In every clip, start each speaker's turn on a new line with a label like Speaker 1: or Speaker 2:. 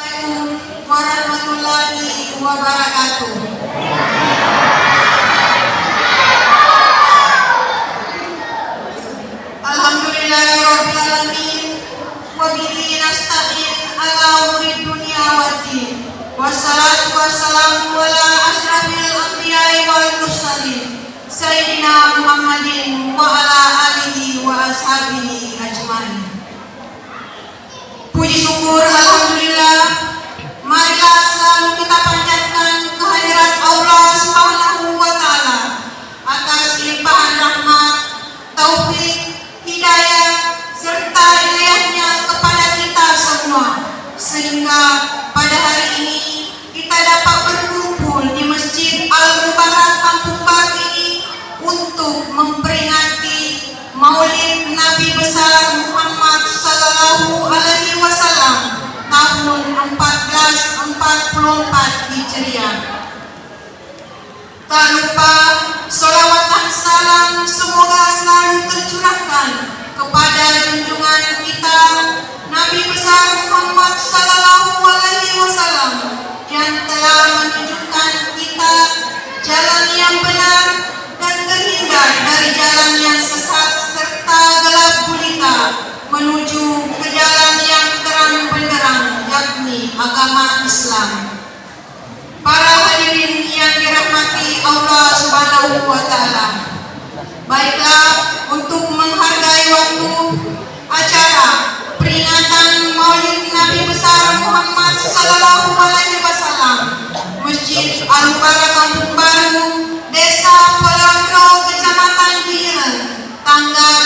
Speaker 1: Assalamualaikum warahmatullahi wabarakatuh. Alhamdulillahirabbil alamin wa bihi nasta'in ala umuri dunya waddin. Wassalatu wassalamu ala asyrafil anbiya'i wal mursalin sayyidina Muhammadin wa ala alihi wa ashabihi ajmain. Puji syukur alhamdulillah, marilah selalu kita panjatkan kehadirat Allah Subhanahu wa taala atas limpahan rahmat, taufik, hidayah serta hidayahnya kepada kita semua, sehingga pada hari ini kita dapat berkumpul di Masjid Al-Mubarak Kampung Baru ini untuk memperingati Maulid Nabi besar Muhammad sallallahu alaihi wasallam tahun 1444 Hijriah. Tak lupa sholawat dan salam semoga selalu tercurahkan kepada junjungan kita Nabi besar Muhammad sallallahu alaihi wasallam yang telah menunjukkan kita jalan yang benar dan terhindar dari jalan yang sesat serta gelap gulita menuju ke jalan yang terang benderang, yakni agama Islam. Para hadirin yang dirahmati Allah Subhanahu wa taala, baiklah, untuk menghargai waktu acara peringatan Maulid Nabi besar Muhammad sallallahu alaihi wasallam, Masjid Al-Mubarak Kampung Baru, Desa Polondro, Kecamatan Giren, tanggal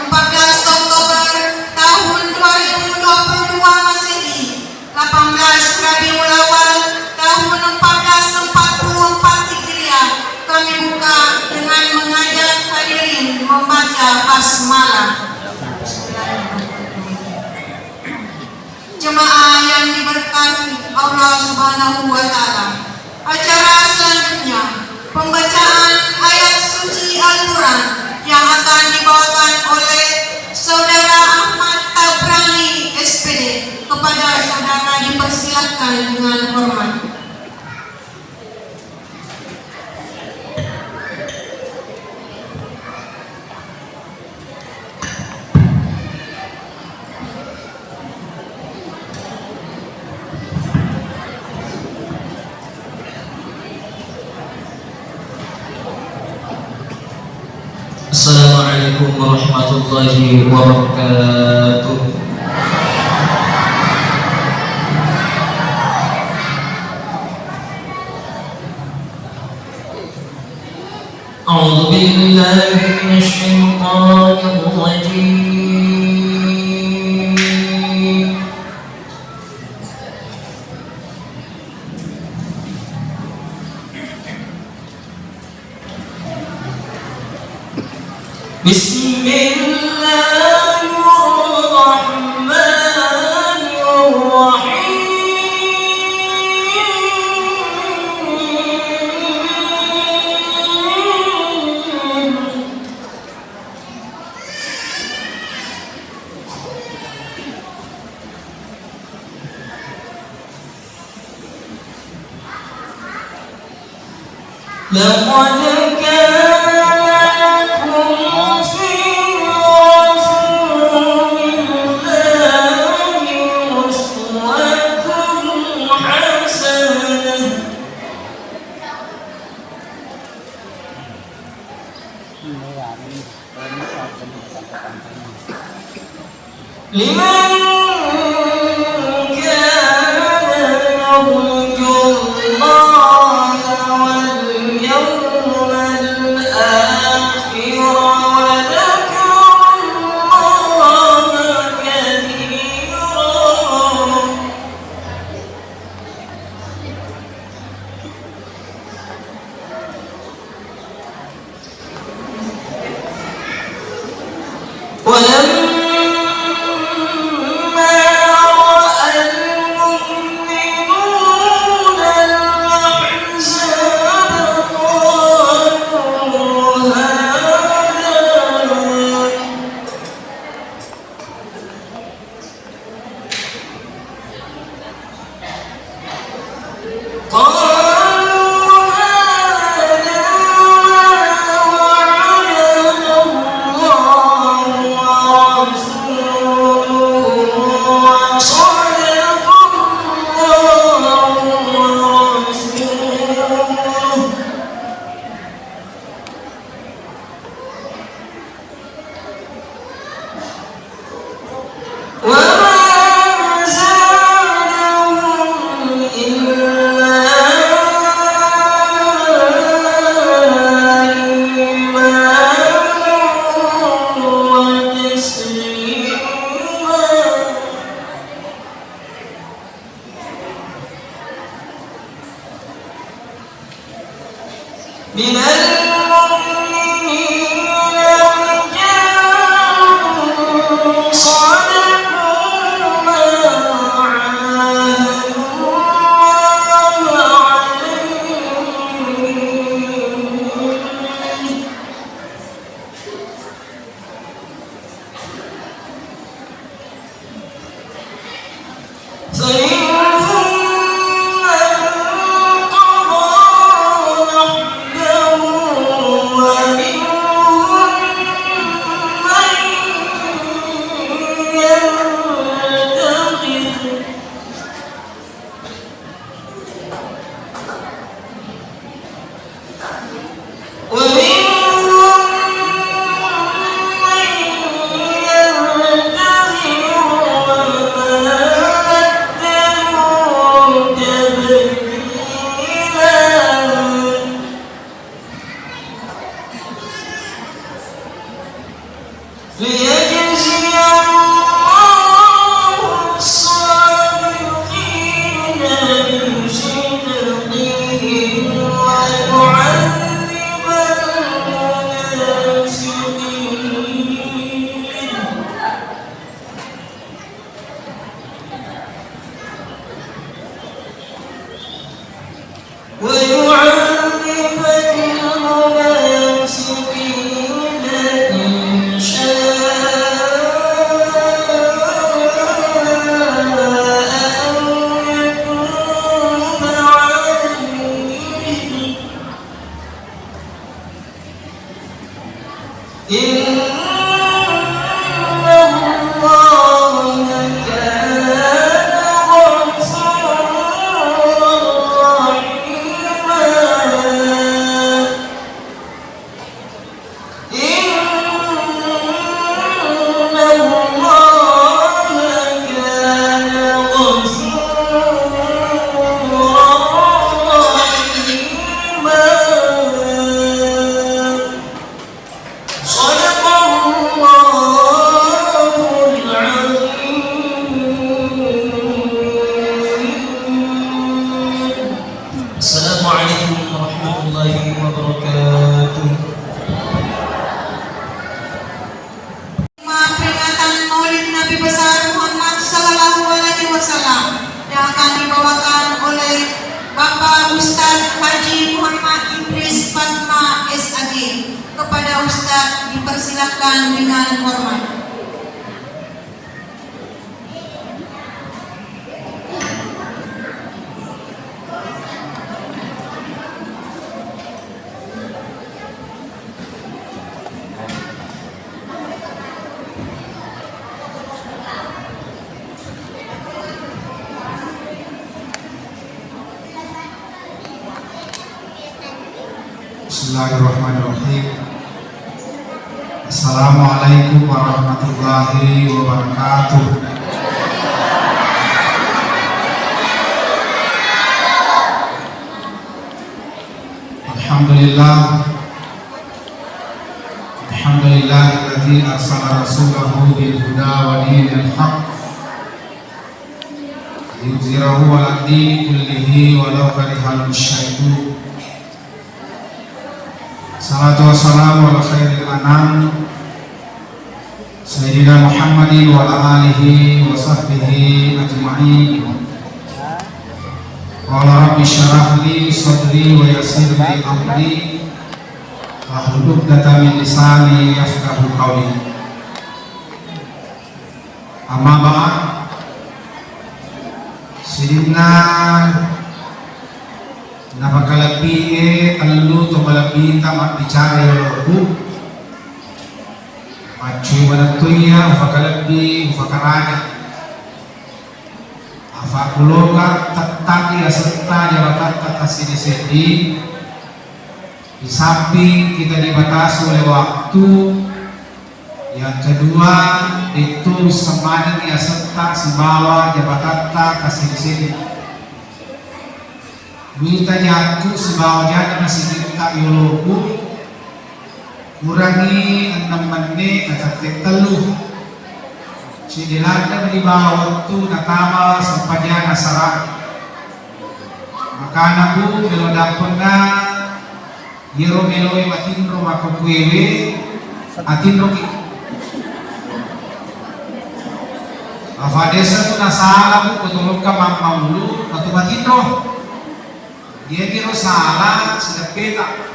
Speaker 1: 14 Oktober tahun 2022 Masehi, 18 Rabiul Awal tahun 1444 Hijriah, kami buka dengan mengajak hadirin membaca basmalah. Jemaah yang diberkati Allah Subhanahu wa taala, acara selanjutnya pembacaan ayat suci Al-Quran yang akan dibawakan oleh Saudara Ahmad Tabrani SPD. Kepada saudara dipersilakan dengan hormat.
Speaker 2: Assalamualaikum warahmatullahi wabarakatuh. A'udzu billahi minasyaitonir rajim. لقد كان لكم في رسول الله أسوة حسنة لمن كان يرجو الله واليوم الآخر وذكر الله كثيرا. ولما من المؤمنين رجال صدقوا ما عاهدوا الله عليه فمنهم من قضى نحبه ومنهم من ينتظر ومنهم من ينتظر وما بدلوا تبديلا ليجزي الله الصادقين بصدقهم ويعذب المنافقين ويعذب المنافقين إن شاء أو يتوب عليهم إن الله كان غفورا رحيما إن الله كان غفورا رحيما صدق الله العظيم. السلام عليكم ورحمة الله وبركاته.
Speaker 1: Peringatan Maulid Nabi besar Muhammad Sallallahu Alaihi Wasallam yang akan dibawakan oleh Bapak Ustadz Haji Muhammad Idris Fatma SAG. Kepada Ustadz dipersilakan dengan hormat.
Speaker 3: Bismillahirrahmanirrahim. Assalamualaikum warahmatullahi wabarakatuh. Alhamdulillah. Alhamdulillahilladzi arsala rasulahu bil huda wa dinil haqq liyudhhirahu 'ala ad-dini kullihi walau karihal musyrikun. Salatu wassalamu ala khairil anam Sayyidina Muhammadin wa ala alihi wa sahbihi ajma'in. Qala rabbi syrah li sadri wa yassir li amri wahlul 'uqdatam min lisani yafqahu qawli. Amma ba'd. Sayyidina napakalapi allu to malapi tamat bicara yoloku macu banatunya ufakalapi ufakarana afakuloka tataki aserta jabatan tasini sedi. Di samping kita dibatasi oleh waktu, yang kedua itu semanin ya serta sembawa jabatan kasih sini. Minta jatuh sebawa jana masih kita yoloku kurangi 6 menit atau teluh sidilanda di bawah waktu natama sampai jana sarang maka naku kalau dapat na Yero meloe matindro makokwewe atindro ki. Afadesa tu nasala bu kutulog ka mamulu atau matindro. Dia kira salah sedap peta.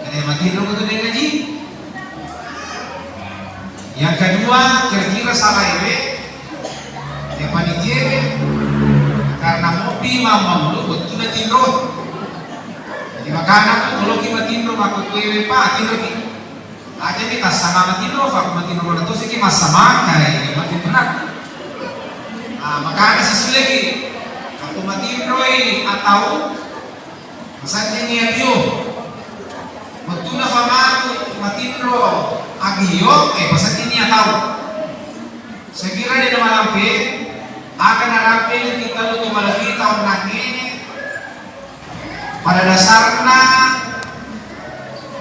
Speaker 3: Karena matindro ko tu dia ngaji. Yang kedua kira-kira salah ini dia panitia karena mopi mamulu betul na tindro. Jadi makanya kalau kita tindro makukwewe pa tindro ki. Aja kita sama matindro, aku matindro na to sige masama kay matindro na. Makanya sesuai lagi aku matindro atau masanjin niya biyo. Betul na famatu matindro agiyo masanjin niya tahu. Sekira dia malampe akan harapi kita untuk malaki tahun nangin. Pada dasarnya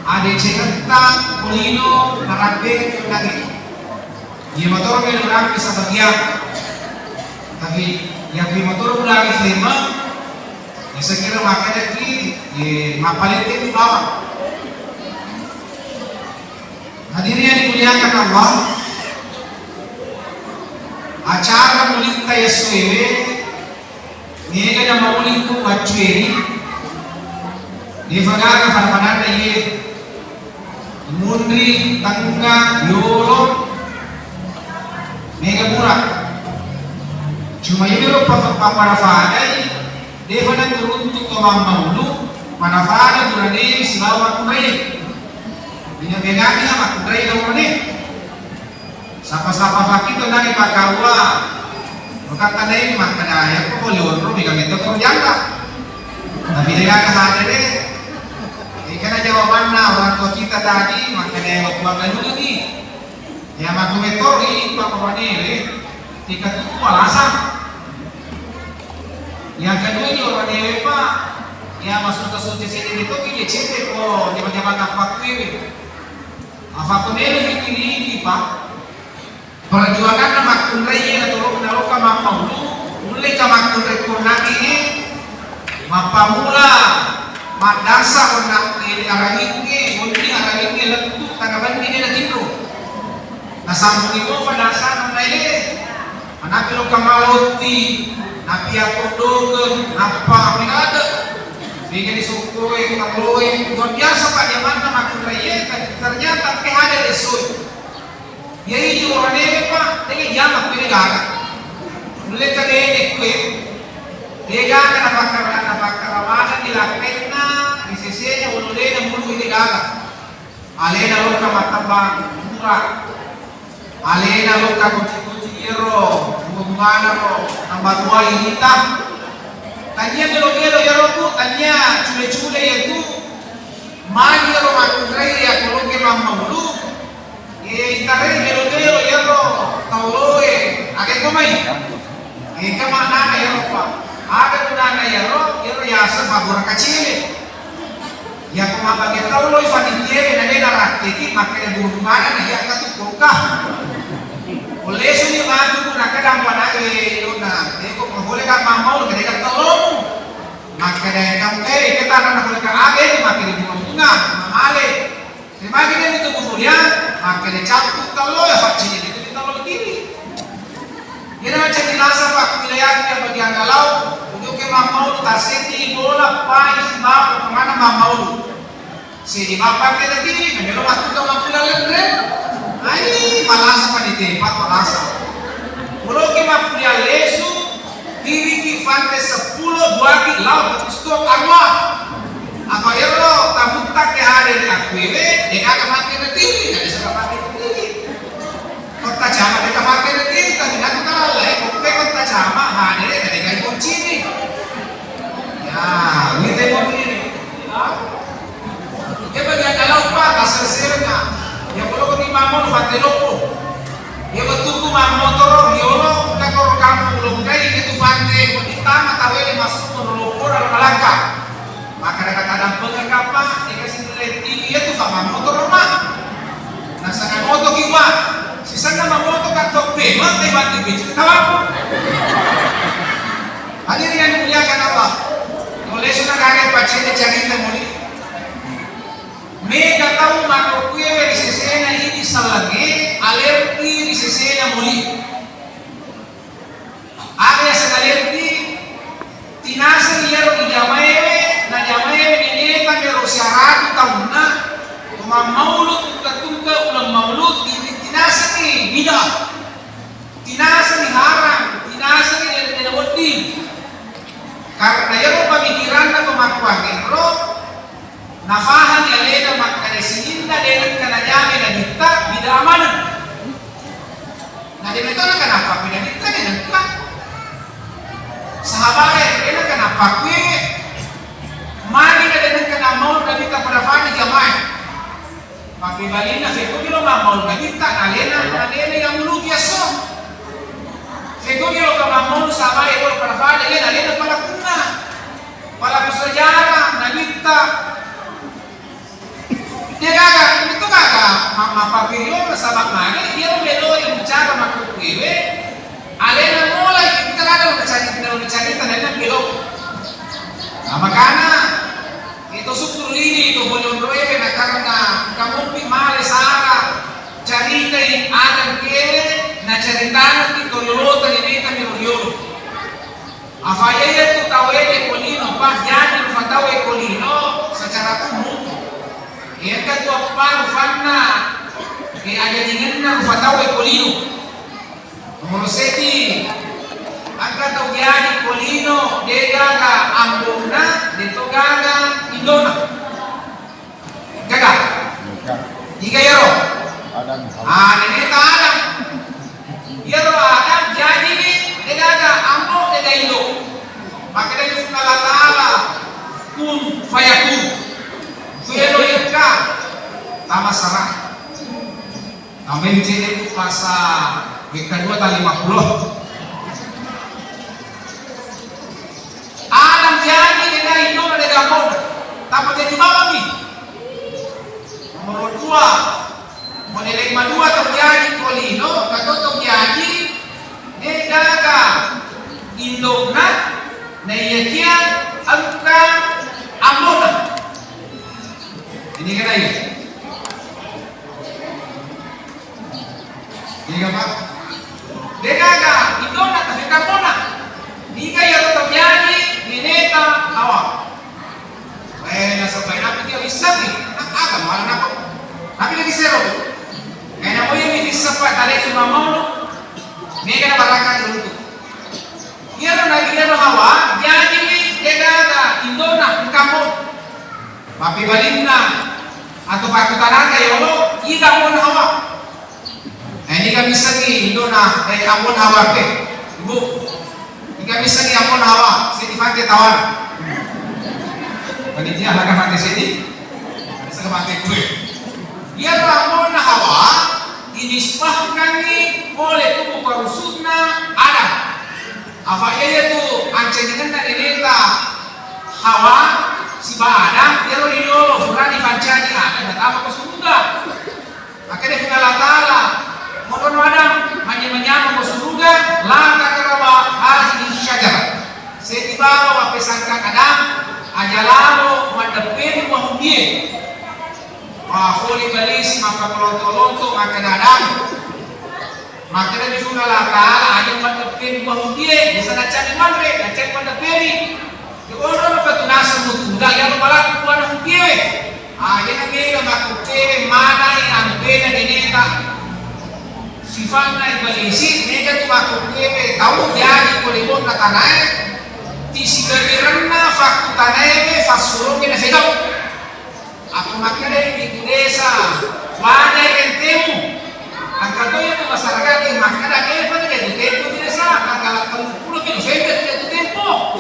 Speaker 3: ada cerita kulino narape lagi. Dia motor ke orang bisa bagian, tapi yang di motor lagi selama, ya saya kira makanya di mapalit itu bawah. Hadirin yang dimuliakan Allah, acara mulita Yesuwe, niaga yang mauliku macueri. Di fagara fanafanana ye mundri tangga yoro mega murah cuma yoro paparafada de fana turuntuk to mamulu panafada durane silawa kunai binya begani ama kunai dawone sapa-sapa fakito nani pakawa makata nai makana ya ko leonro mega meto korjanga tapi dia kahade de karena jawabannya orang tua kita tadi makanya waktu makan dulu nih ya maku metori pak kawanele tiga itu alasan yang kedua ini orang dewe pak ya masuk ke suci sini itu kita cete kok jaman-jaman apa kuwi apa kunele ini pak perjuangan makun raya atau loka mampu mulai ke makun rekonan ini mapamula madasa nak ni arahinge mungkin arahinge lentu tanggapan ni na tindro nasambung ito padasa na ile anak lo kamaloti napiato dogen napa minada bigyan ni sukoy kamloy luar biasa pak zaman na makunraye ternyata ke ada result yai di orang ini pak dengan jamak pinegara mulai ke dene kue dia kan napakarawanan dilakukan isisinya ululena mulu ini gaga alena loka matambang murah alena loka kunci-kunci iro hubungan ro tambah dua hitam tanya gelo-gelo ya roku tanya cule-cule itu mani ro makunrai ya kolonge mamma mulu itare gelo-gelo ya ro tauloe age komai kama nana ya ro pa ada kunana ya ro ya sababura kacile ya kuma bagi tahu lo ifanitie na nena rakiti makanya buhumana na ya katukoka oleh suni maju na kadang panage yuna deko boleh ka mamau ka deka tolong makanya kamu kita na boleh ka age makanya bunga mamale terima kasih itu kemudian makanya caput talo ya fakci itu kita lo kiri ini macam dilasa pak wilayahnya bagi anggalau ke mamau taseti bola pai sebab kemana mamau si di bapak kita tiri kan waktu ke mampu lendre ai malasa panitepat malasa pulau ke mampu dia lesu diri ki fante 10 2 lau stok agwa apa ya lo tamuta ke hari akwewe deka kamake na tiri na bisa kamake tiri kota jama deka kamake na tiri tadi nak kalai kota jama hari deka kunci ni ini tembok ini, dia bagian kalau pak kasar serna, dia kalau kau timamon fateloko, dia betul tu motor yolo, kita kau kampung belum kaya itu pantai, kita mata wele masuk menoloko dalam Malaka, maka ada kadang pengakapa, dikasih nilai tinggi itu sama motor rumah, nah sangat motor kiwa, sisa nama motor kan tope, mana bantu biji tahu, hadirin yang dimuliakan Allah. Oleh sudah kaget pacete cerita muli Mega tahu makro kuewe di sesena ini salage alergi di sesena muli. Ada yang alergi tinasa liaro di jamaewe na jamaewe ini kan liaro syarat tahunna cuma maulud tungka ulang maulud tinasa ni bidah. Tinasa ni haram, tinasa ni tidak wadi. Karena yaro pemikiran na kumakuakin roh nafahan ya leda makanya sininda dengan kana jame na ditta bida amanan. Nah dia itu kenapa bida ditta dengan ka? Sahabat dia kenapa kue mani na dengan kana mau na ditta pada fani jamaah. Papi balina feko bilo mau na ditta alena yang mulu biasa. Feko bilo ka mau sahabat itu pada fani alena pada kuna. Pada sejarah na ditta dia gagal, itu gagal. Mama papilo sabak mana? Dia membelo yang bicara makhluk kue. Alena mulai kita ada udah cari tanahnya belok. Nah makanya itu syukur ini itu boleh berdoa karena kamu pimale sara cari yang ada kue, na cerita itu lolotan ini kami royol. Apa ya itu tahu kolino, pas jadi tahu kolino secara umum. Ia kata apa rufana ada dengan rufatawe kolino nomor seti angka tau jadi kolino dia gaga ambona dia gaga indona gaga tiga yaro ini tak ada yaro ada jadi ni dia gaga ambo dia indo maka dia sunnah ta'ala kun fayakun Kuelo yaka tama sarah. Amin jadi puasa kedua tali 50. Adam jadi dengan itu ada gambar. Tapi jadi babi. Nomor 2 model 52 terjadi kolino atau terjadi negaga indogna na yakian angka amona. Ini kena ya? Ini apa? Dia gagal, itu nak tapi kamu nak. Jika yang terjadi, mineta awak. Sampai nak dia bisa ni, nak apa malah nak? Tapi lagi seru. Kena boleh ni disapa tali semua malu. Ni kena barakan dulu. Dia nak dia hawa, jadi dia gagal, itu nak kamu. Papi balina atau pakai tanah kayak lo, ida pun hawa. Ini kami segi Indona, ampun hawa ke, ibu. Ini kami segi ampun hawa, sini pakai tawan. Tadi dia lagi pakai sini, saya pakai kue. Dia ampun hawa, dinisbahkan oleh tubuh karusutna ada. Apa itu ancengan dari neta hawa. Si Adam dia rinolo furani fancani ada apa ke surga akhirnya Allah Taala mono Adam menyamar ke surga langka keraba hasil syajar setiba wa pesangka Adam ajalalo madapin wa hudie holi balis maka pelonto-lonto maka Adam maka dari Allah Taala aja madapin wa hudie bisa cari mandre cari madapin orang petunasa mutuda yang malah kuan hukiwe yang nila makukewe mana yang beda dineta sifatnya ibalisi nega tu makukewe tahu jadi kolibon na tanay tisigabiran na faktu tanay fasurong na sigaw ako makilay di desa wala kentemo ang katoy na masyarakat yung makilay kaya pa nila tempo desa ang kalapalupulog yung siyempre dito tempo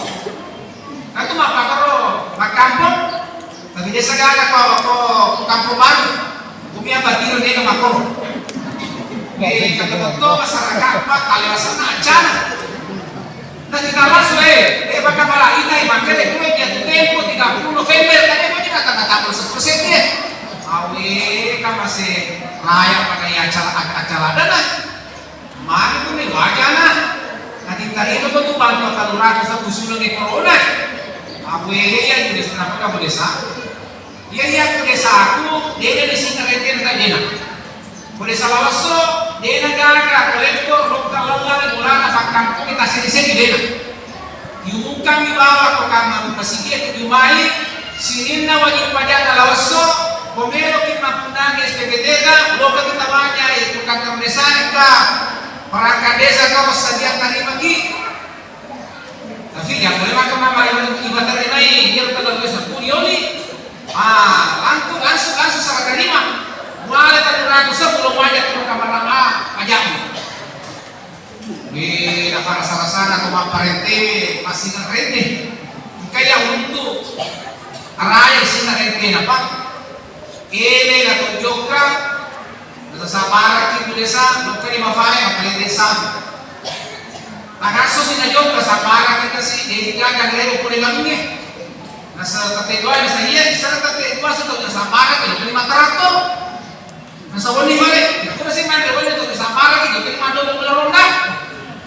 Speaker 3: itu mah pakaro makampung tapi desa gaga ko kampung baru kumia batiro dia makoro kata betul masyarakat pak kaliwasan acana nah kita langsung baka pala inay makere kue dia tempo 30 November tadi mo kita tanda-tanda 1% dia awi ka masih layak pakai acara dana mari tu ni wajana nanti tadi itu tuh bantu kalurato sa usulan ni corona. Abu ele ya di desa apa kamu desa? Iya ke desa aku, dia di sini reten tak dena. Ke desa Lawaso, dena gaga kolektor lokal lalala mulana fakam kita sini dena. Yumukan dibawa ke kamar pasigi ke Dumai, sinina wajib pajak Lawaso, pomelo kita punang SPPT lokal kita banyak itu kantor desa kita, perangkat desa kau sedia tadi pagi. Tapi jangan boleh makan mama ibadah terinai, dia kalau desa Pulioli. Langsung salah terima. Mulai tadi ragu sebelum wajah ke kamar lama ajakmu. Di negara sana kau parente masih ngerente. Kayak untuk araya sih ngerente apa? Ele atau joka, nasa sabara kita desa, bukan di mafai apa desa. Nagaso sih na joka sabara kita sih, dia gagal lewat pulih lamnya. Nasa kategori nasa iya, sana kategori sa Sambara kaya kini matarato. Nasa wali balik, ito na si Manda wali ito sa Sambara kaya kini mandolo mula ronda.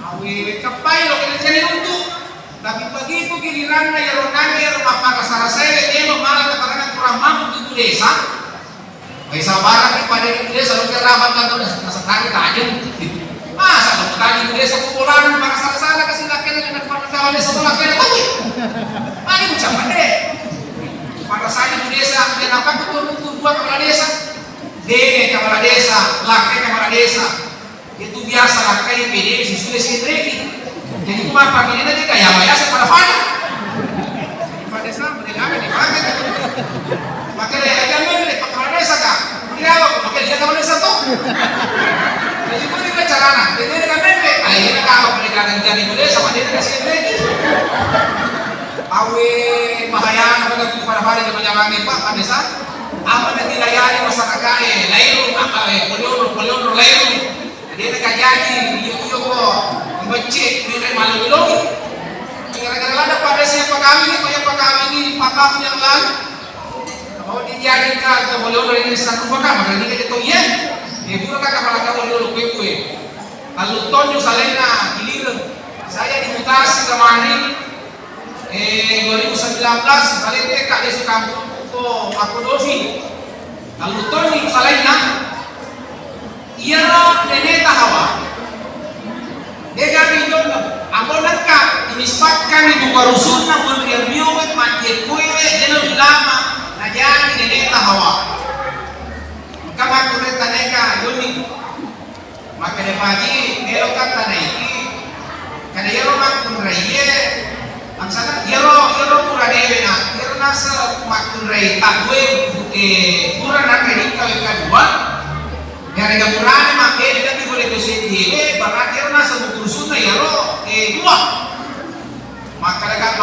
Speaker 3: Awi kapay lo kini kani untuk. Tapi begitu giliran na yaron na mapaka sarasay dia mamala na karena kurang mampu di desa. Kaya Sambara kaya pada di desa lo kaya rapat ka nasa tari kajen. Masa lo tadi di desa kumulanan para sarasana kasi nakita na nagpapagawa desa wala kaya na. Ini ucapan deh. Pada saat di desa, dia dapat betul-betul dua kepala desa. Dene kepala desa, laki kepala desa. Itu biasa laki PD si sudah sendiri. Jadi cuma pagi ini nanti kayak biasa pada fana. Kepala desa mereka ada di mana? Maka dia akan memilih kepala desa kah? Dia maka dia kepala desa tuh. Jadi pun dia carana. Dia akan memilih. Akhirnya kalau mereka akan jadi desa, dia akan sendiri. Awe bahaya apa lagi pada hari zaman Pak desa apa nanti layani masyarakat lain apa polion lain jadi ada kajian iyo kok dibaca ini malu bilogi gara-gara ada pada siapa kami ini pakam yang lain kalau dijadikan ke polion ini satu pakam maka ini kita iya itu kan kepala polion kue lalu tonyo salena gilir saya dimutasi kemarin 2019 balik TK desa kampung ko aku dofi lalu Tony salaina iya neneta hawa dia bingung amonaka inispatkan ibu karusuna menurut biowet mati kuewe jeno lama najani neneta hawa kama kureta neka yoni maka de pagi elo kata naiki kada yero makun raiye angsana yero pura dewe na yero nasa makun rai takwe pura na kani kawe kadua yare ga purane make de tapi boleh kesetiwe barat yero nasa bukurusuna yero dua maka daga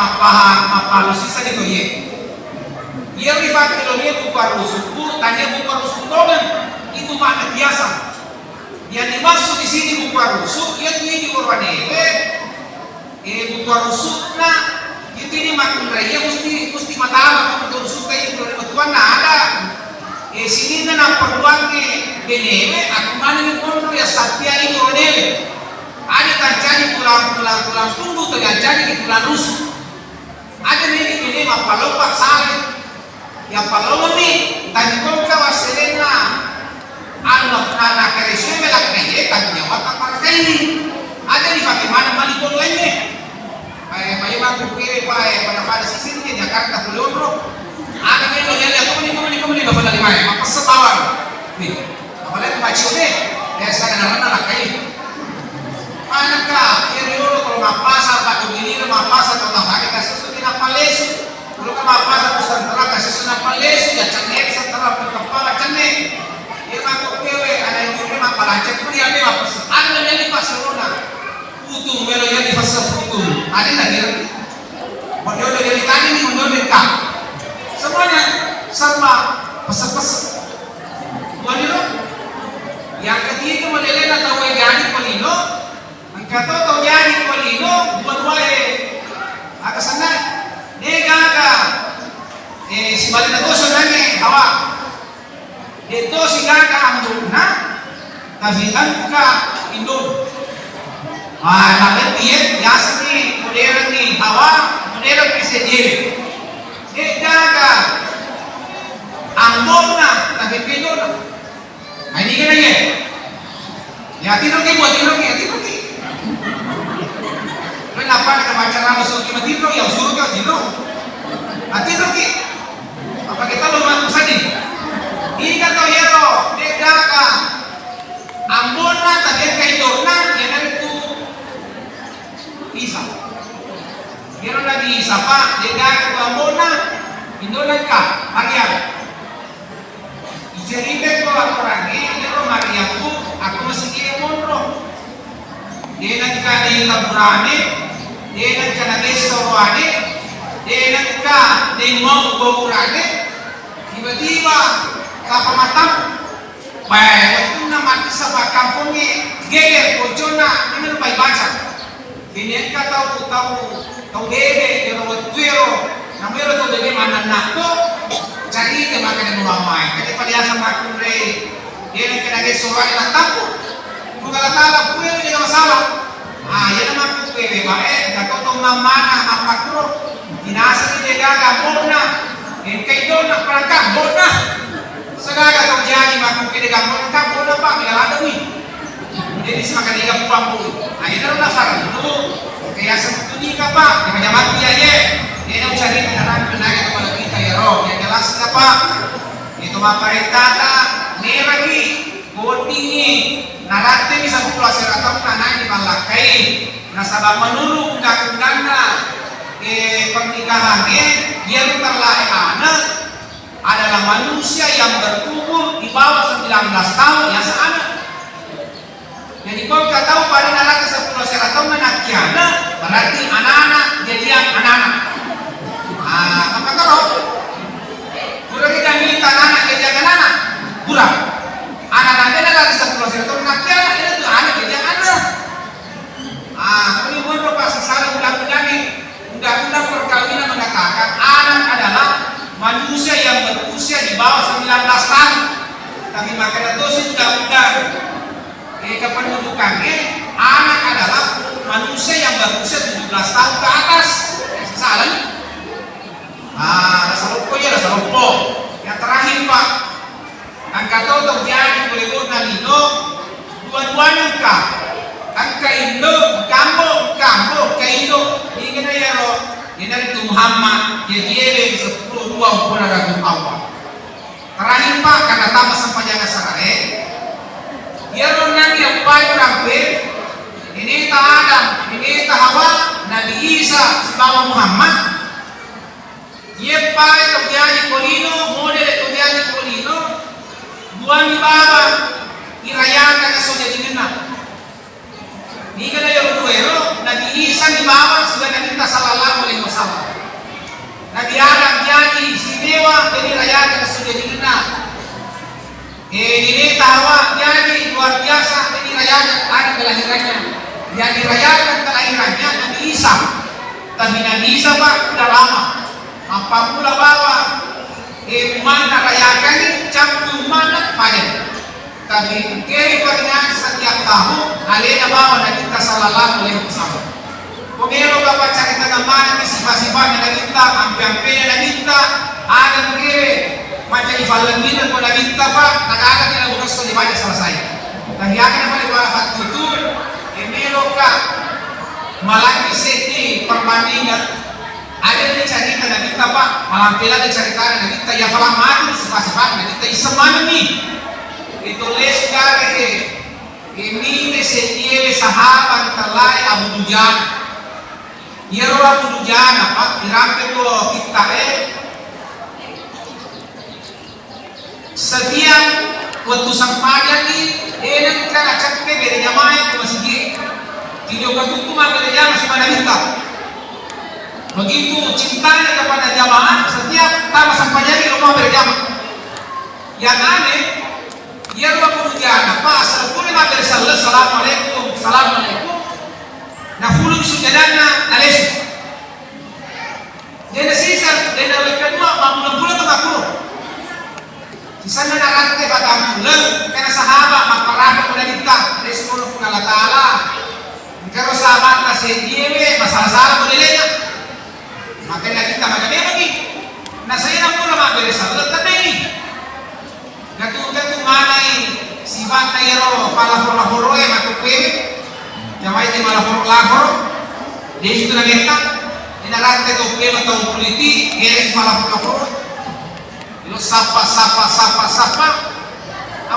Speaker 3: mapalu sisa dito ye yero ifat kilonya bukarusu tanya bukarusu dogan itu makna biasa yang dimaksud di sini bukarusu yang ini urwanewe bukarusu na itu ini makun raya mesti matama bukarusu kayak itu betuan ada sini na perluan ke benewe aku mana ni kono ya satya ini urwanewe ada kancani pulang tunggu tergancani di pulang rusuh ada ini mapalopak saleh yang palongan ni tadi kau kawaselena anak keriswe melak kaya tanya watak para kaya ada di bagaimana malikon lainnya pakai waktu kiri pada sisi ini Jakarta Pulau ada yang lihat kemana bapak dari mana apa setawar nih apalagi macam ni ya sekarang anak kaya anak kah yang dulu kalau mapasa pak begini mapasa atau tak kasih sudah apa lesu kalau kan mapasa pusat terang kasih sudah apa lesu ya cengek setelah berkepala cengek dia makuk kewe ada yang kiri mak palancet pun dia memang pesan ada yang di pasar rona utuh melo yang di pasar utuh ada yang dia model dari tadi ni model mereka semuanya sama pesan-pesan model yang ketiga modelnya tahu yang jadi polino angkat tahu jadi polino buat wae agak sana nega si balik itu sebenarnya hawa itu sehingga keamdurna tapi kan ke induk lalu dia biasa nih modern nih hawa modern bisa diri dia ke ambon na, nagpipido na. Ay, hindi ka na yan. Yatirogi mo, yatirogi. Kenapa nakabaca ramo so kimatiro, yang suruh kau dino. Atirogi. Apa kita lo masuk sini? Ika to hero, dedaka. Ambon na, tadi kaito na, yan na itu isa. Meron lagi isa pa, dedaka ko ambon na, Indolan ka, Maria. Ijaribe ko ako lagi, pero Maria ko, ako masih kini monro. Denan ka na yung laburane, denan ka na restaurane, denan ka na yung mga ubaburane, tiba-tiba kapamatang, waktu na mati sa kampungnya, geger, kocona, ano na baca. Dinan ka tau bebe, pero watwero, na meron to bebe mananakto, cari ke makan yang ramai. Kaya paliasa makun rey, denan ka na restaurane na tampo. Kung kalatala, puwede hindi na masalah. Yan naman po pwede ba? Katotong mamana, mapakro. Inasa ni Degaga, muna. Kay doon, nagparangka, muna. Sa gaga, itong diyani, makong kinigang, muna pa, milaladaw eh. Hindi sa makaniga po ang po. Yan na rin nasarang ito. Kaya sa tutunin ka pa, yaman po yan eh. Yan ang sarili na namin pinagay na malapit tayo. Yan galas ka pa. Ito maparitata, meragi, kutingi. Narate bisa pula seratang tanah di Malakai. Nasabang menurut undang-undangnya pernikahannya dia terlahir anak adalah manusia yang berumur di bawah 19 tahun ya seanak. Jadi kalau kita tahu pada narate 10 seratang menakiana berarti anak-anak jadian anak-anak. Apa kalau? Kurang kita minta anak jadian anak-anak? Kurang. Anak-anaknya adalah 10 seratang nakiana itu tuh anak jadian anak. Ini benar Pak sesalah undang-undang perkawinan mengatakan anak adalah manusia yang berusia di bawah 19 tahun. Tapi makanya itu undang-undang kependudukannya anak adalah manusia yang berusia 17 tahun ke atas. Salah? Rasa lupa ya, rasa lupa. Yang terakhir Pak, angka tahu terjadi oleh Guna Lino, dua-duanya kah? Angka Indo, Kambo, ke Indo. Ini na yaro, ini dari Muhammad, jadi 10-2 pun ada awal. Terakhir Pak, karena tambah sampai jangan sarai. Yaro nanti yang paling rapi, ini tak Adam, ini tak Hawa, Nabi Isa, sebab Muhammad. Ia paling terjadi kolino, model terjadi kolino, buang di bawah, dirayakan ke soja jenenah. Ini kan yang kedua, Nabi Isa di bawah sudah Nabi Sallallahu Alaihi Wasallam. Nabi Adam jadi istimewa dari rayakan sudah dikenal. Ini Hawa jadi luar biasa dari rayakan hari kelahirannya. Yang dirayakan kelahirannya Nabi Isa. Tapi Nabi Isa Pak sudah lama. Apa pula bawa? Mana rayakan ini campur mana pada. Tapi kiri peringat setiap tahun alena bawa Nabi Sallallahu Alaihi Wasallam. Pemero bapak cerita gambar sifat-sifatnya Nabi hampir-hampirnya Nabi ada kiri macam ifalanginan pada Nabi Pak ada tidak bukan sudah dibaca selesai. Dan dia akan pada wafat itu pemero kah malaki seti perbandingan ada yang cerita Nabi Pak malam pela ada cerita Nabi ya falah mati sifat-sifat Nabi isemana nih. Ditulis dari ini setiap sahabat terlai Abu Dujana. Ia Abu Dujana Pak dirangkai ke kita setiap waktu sang pada ni enak kan acak ke beri jamaah ke masjid. Tidak waktu mah beri jamaah sama kita. Begitu cintanya kepada jamaah setiap tambah sampai jadi rumah beri jamaah. Yang aneh dia Abu Dujana Pak asal pun mampir Assalamualaikum, Assalamualaikum. Nah fulung sujadana alesu. Jadi sisa dan kedua bulan terbakur. Di sana narate pada bulan karena sahabat makarapa pada kita dari sepuluh Allah Taala. Kalau sahabat masih dia masalah-salah bolehnya. Makanya kita macam ni lagi. Nah saya nak pula mampir salat tadi. sifat na yero palahor-lahoro matupi jamai di malahor-lahor di situ nageta inarante to pelo to politi geres palahor-lahor lo sapa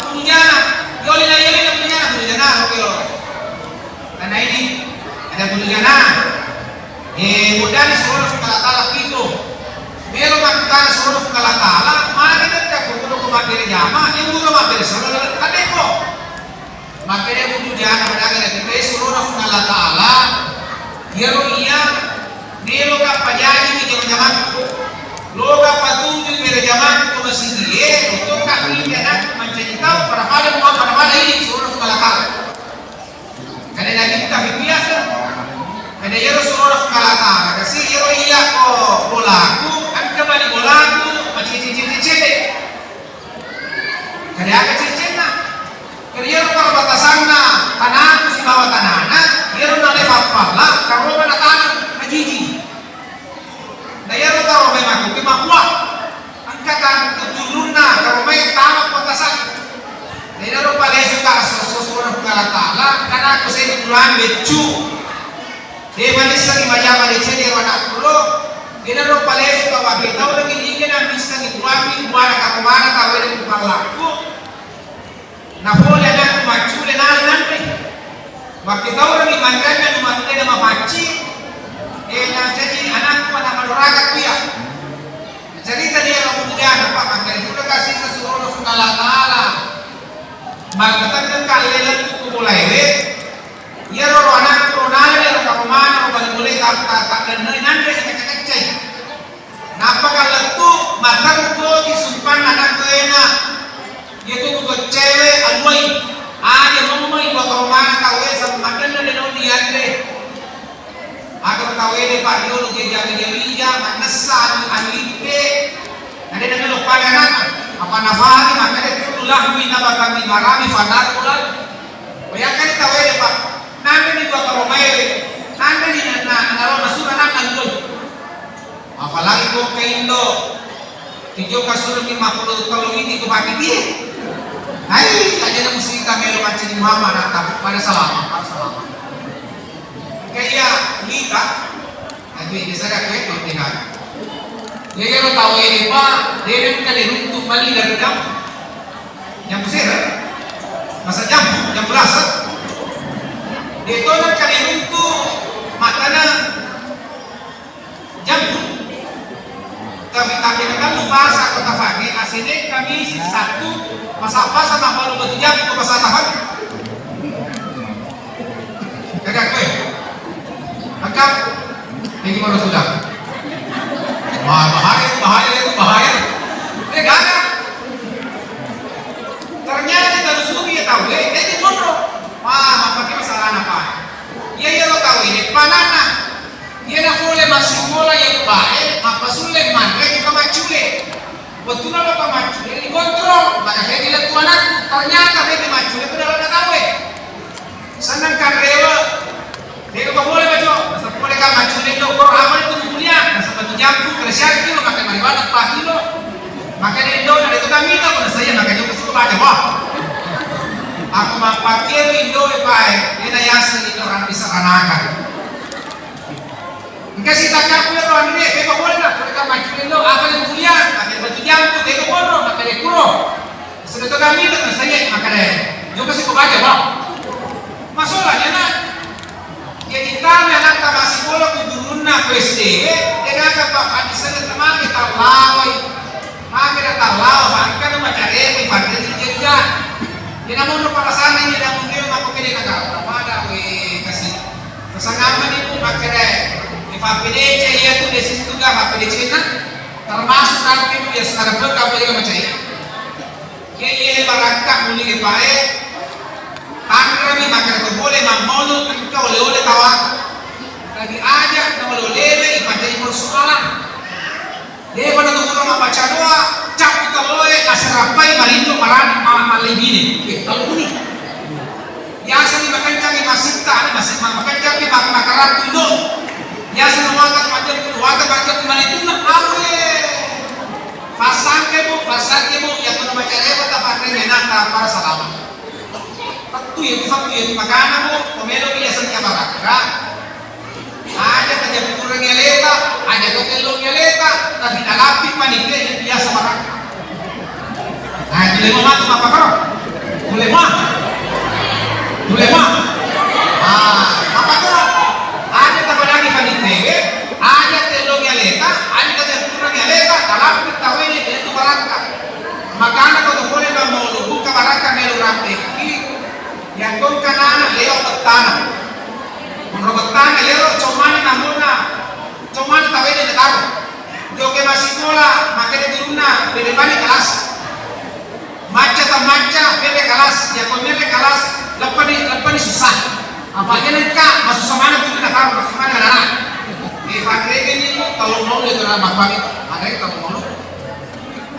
Speaker 3: aku nyana yoli na punyana pero karena ini ada punyana mudah ni suruh kalatala pito pero makita suruh kalatala mana kita kuno kumakir jama yang muro makir suruh kadeko makire punyana madaga na kita suruh kalatala yero iya nelo ka pajani ni jaman loga patuju mere jaman ko masidie to ka ini anak menceritakan para pada ini suruh kalatala karena kita biasa kada yero suruh kalatala kasi yero iya ko bolaku ang kabali bolaku macicicicicite kada ka cicina kada yero para batasanna tanan si bawa tanana yero na lepapala karoba na tanan najiji na yero karoba maku kimakwa ang katan tutuluna karoba tamak batasan na yero pala suka suruh kalatala kana ko sa ituran becu Devanisa ni majama ni chini wana kulo dinaro palesu ka wakita ulo kinike na misa ni kuami kuara kakumana kawele kupalaku na pole na kumachule na nanre wakita ulo ni mandranya numatule na mapachi na jadi anak ko na manuraga kuya jadi tadi ang kumujana pa magkali kulo kasi sa suolo sunalatala magkatang kalelan kumulaiwe yero anak ronale ro kakumana ro balik tak dan nanre kecek-kecek napa kalatu matar ko disumpan anak ko ena yaitu ko cewek alwai dia mamai ko kakumana tawe sa madan na no diandre agar tawe de padio ke jaga manasa anlipe ada dengan lupa anak apa nafari makanya tulah mina bakami marami fadar ulan bayangkan tawe de pak nanda ni kota Romaewe, nanda ni naro nasura nanda ngul. Apalagi ko ke Indo, tijo kasur ni makhluk kalau ini ko bagi dia. Hai, aja na mesti kita melo macam ni mama nata pada salama. Kaya lika, tapi ini saya kau tinggal. Dia kalau tahu ini pak, dia ni kali untuk balik dari jam, jam besar, masa jam belas. Dito na kanirunto matana jambu tapi na kan lupasa ko tafagi asine kami si satu masapa sa mabalu batu jambu ko pasatahan kagak kowe agak ini mana sudah bahaya itu bahaya gana ternyata kalau sudah dia tahu ini mondro mapake masalah apa? Ia lo tahu ini panana. Ia nak boleh masuk bola yang baik, apa sulit mana kita macule. Betul apa macule? Ini kontrol. Maka saya lihat tuan aku ternyata dia macule itu dalam tahu. Senang kan rewa. Dia kau boleh baca. Masa boleh kan macule itu kor amal itu mulia. Masa batu jambu kerja itu makan marijuana pagi lo. Maka dia itu ada itu kami tak pernah saya maka itu kesukaan baca wah. Aku mapakir Indo pai, ina yasin itu orang bisa kanakan. Engkau si takap punya orang ini, kau boleh nak mereka maju Indo, apa yang mulia, makan batu jambu, kau boleh, makan ekro. Sudah tu kami tak saya makan juga si kau baca bang. Masalahnya nak, jadi kami anak tak masih boleh kuduruna PSDB, dengan apa kami sedang teman kita lawai, kita tahu, angkat macam ini, pakai dia. Dia namun para sana ini namun dia mampu kini negara. Pada we kasih kesangaman itu pakai di PPDC ia tu di situ juga PPDC na termasuk nanti itu dia sekarang berkah juga macam ini. Ia barangkah muli ke pae, tangga ni makan tu boleh mampu engkau oleh tawak. Lagi aja nama oleh ibadah persoalan. Dia pada tu orang membaca doa, cap kita boleh asrapai marindo maran malibini. Kalau ini, ya seni makan kami masih tak ada masih makan kami makarat tuh. Ya seni makan macam mana itu nak awe. Pasang kebo, yang kena baca lewat apa yang nak para salaman. Fatuyut makana mo, kumelo biyasan ka baraka. Ada ka dyan kurang yaleta, ada ka kelong yaleta, tapi nalapit paniknya yung biasa baraka. Nah, tulay mo mato mapakaro. Tulay mo. Mapakaro. Ada ka palagi paniknya, ada kelong yaleta, ada ka dyan kurang yaleta, nalapit tawin yung baraka. Makana ko to pole ba mo lubog ka baraka melo rampe yang kong kanana leo betana menurut betana leo cuman namuna cuman tawe di negara jo ke masih sekolah makanya di rumah beda balik kelas maca beda kelas ya komere kelas lepas susah apalagi nanti masuk sama tuh negara masuk mana anak fakre ini kalau mau itu ramah banget ada yang kalau mau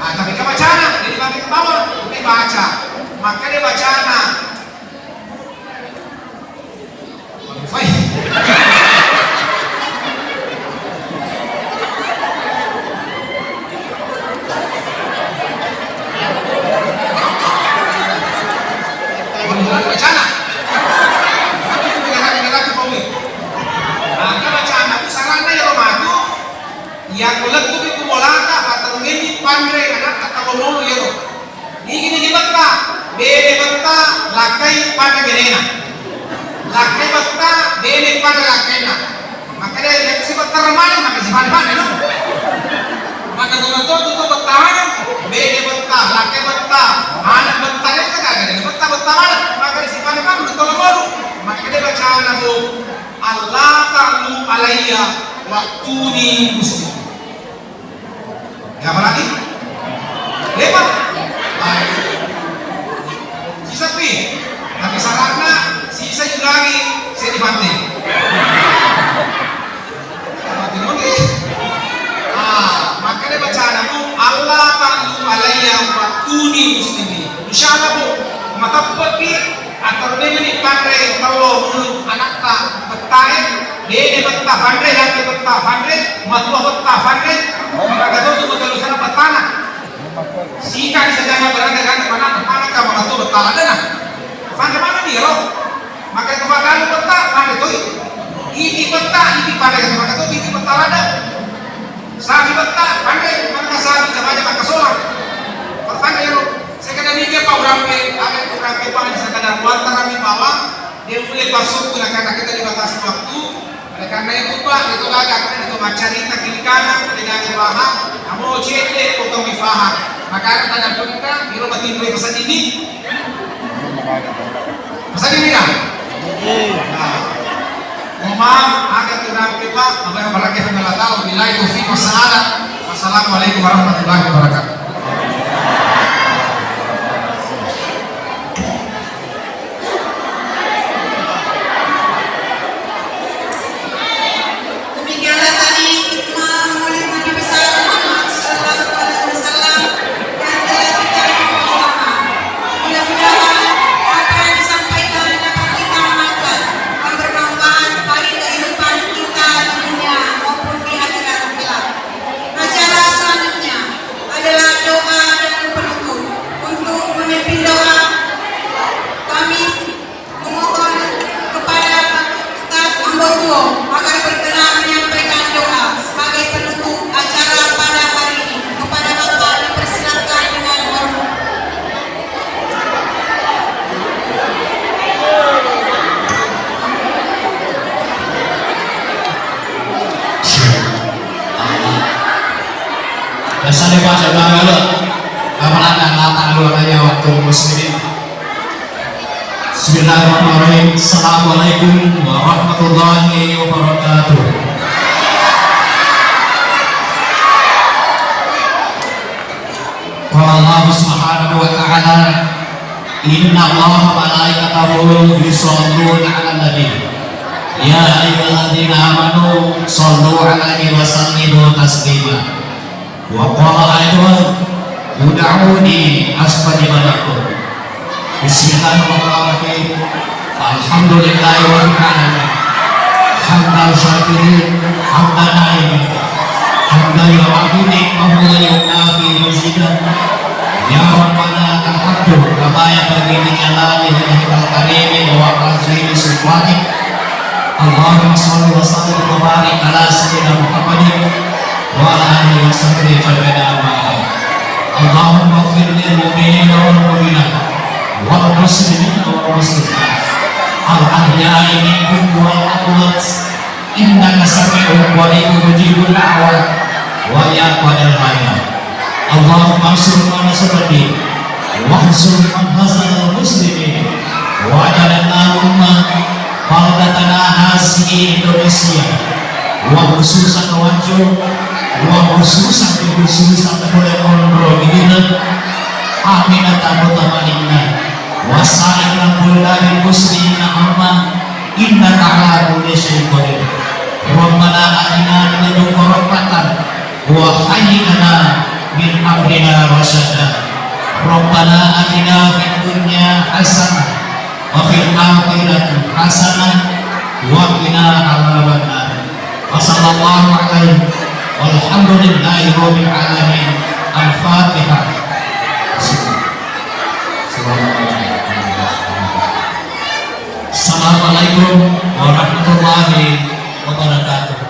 Speaker 3: tapi kebacana jadi bagi ke bawah dia baca maka dia bacana bacana bacana sarana ya romatu yang kulit tuh itu molaka atau ini pandre anak kata ngomong ya roh ini betta bede betta lakai pada benena lakai betta bede pada lakaina makanya yang si betta ramai maka si mana no maka tuh betta bede betta lakai betta anak betta itu kagak betta mana maka si mana betul ngomong maka dia bacaan aku Allah ta'lu alayya waktuni muslim. Apa lagi? Lepas. Baik. Sisa pi. Tapi sarana sisa juga lagi saya dibanting. Makanya bacaan aku Allah ta'lu alayya waktuni muslimin. Insyaallah bu, mata pergi atau dia ni pandai kalau mulut anak tak betai dia betah pandai dan dia betah pandai matua betah pandai maka tu betul sana betana sikan saja berada kan mana kamu matua betah ada nah pandai mana dia loh maka kepada betah pandai tu ini betah ini pandai maka tu ini betah ada sabi betah pandai maka sabi sama aja maka solar pandai loh sekadar ini dia paurampe pa sa kadang kuarta kami bawah dia boleh masuk karena kita dibatasi waktu oleh karena itu pak itu agak kita itu macarita kiri kanan dengan paham kamu cete kau faham maka tanya kita di rumah timbre pesan ini kan maaf agak kurang kita apa yang berakhir adalah tahu bila itu fiqh sa'adat wassalamualaikum warahmatullahi wabarakatuh.
Speaker 1: agar berkenan menyampaikan doa sebagai penutup acara pada hari ini. Kepada Bapak dipersilakan dengan hormat.
Speaker 2: Biasa nih Pak, saya bilang dulu kemana latar luarnya waktu muslimin. Bismillahirrahmanirrahim. Assalamualaikum warahmatullahi wabarakatuh. Qala Allah subhanahu wa ta'ala inna Allah wa malaikatahu yusholluna 'alan nabi ya ayyuhalladzina amanu shollu 'alaihi wa sallimu taslima wa qala aidan ud'uni astajib lakum. Bismillahirrahmanirrahim. Alhamdulillahirabbil alamin. Hamdan syakirin, hamdan naimin. Hamdan yu'afini wa huwa yu'afi mazidan. Ya Rabbana al Abdu kama yang begini alani hikal karimi wa azimi sulwani Allahumma salli wa sallim wa barik ala sayyidina Muhammadin wa ala alihi wa sahbihi jami'an ma'am. Allahumma ighfir lil mu'minina wal mu'minat wal muslimina wal muslimat al ahya'i minhum wal amwat innaka sami'un qaribun mujibud da'wat wa ya qadal hayat. Allahumma ansur man nasara din wansur man hasal muslimin waj'alna ummah baldatana hasi Indonesia wa khususan wajib wa khususan boleh mondro gini aminatan mutamainna wa sa'iran bulan muslimina amma inna ta'ala kulli syai'in qadir. Rabbana atina min ladunka rahmatan wa hayyi lana min amrina rasyada. Rabbana atina fid dunya hasanah wa fil akhirati hasanah wa qina adzabannar. Wa sallallahu alaihi walhamdulillahi rabbil alamin. Al-Fatihah. Assalamualaikum warahmatullahi wabarakatuh.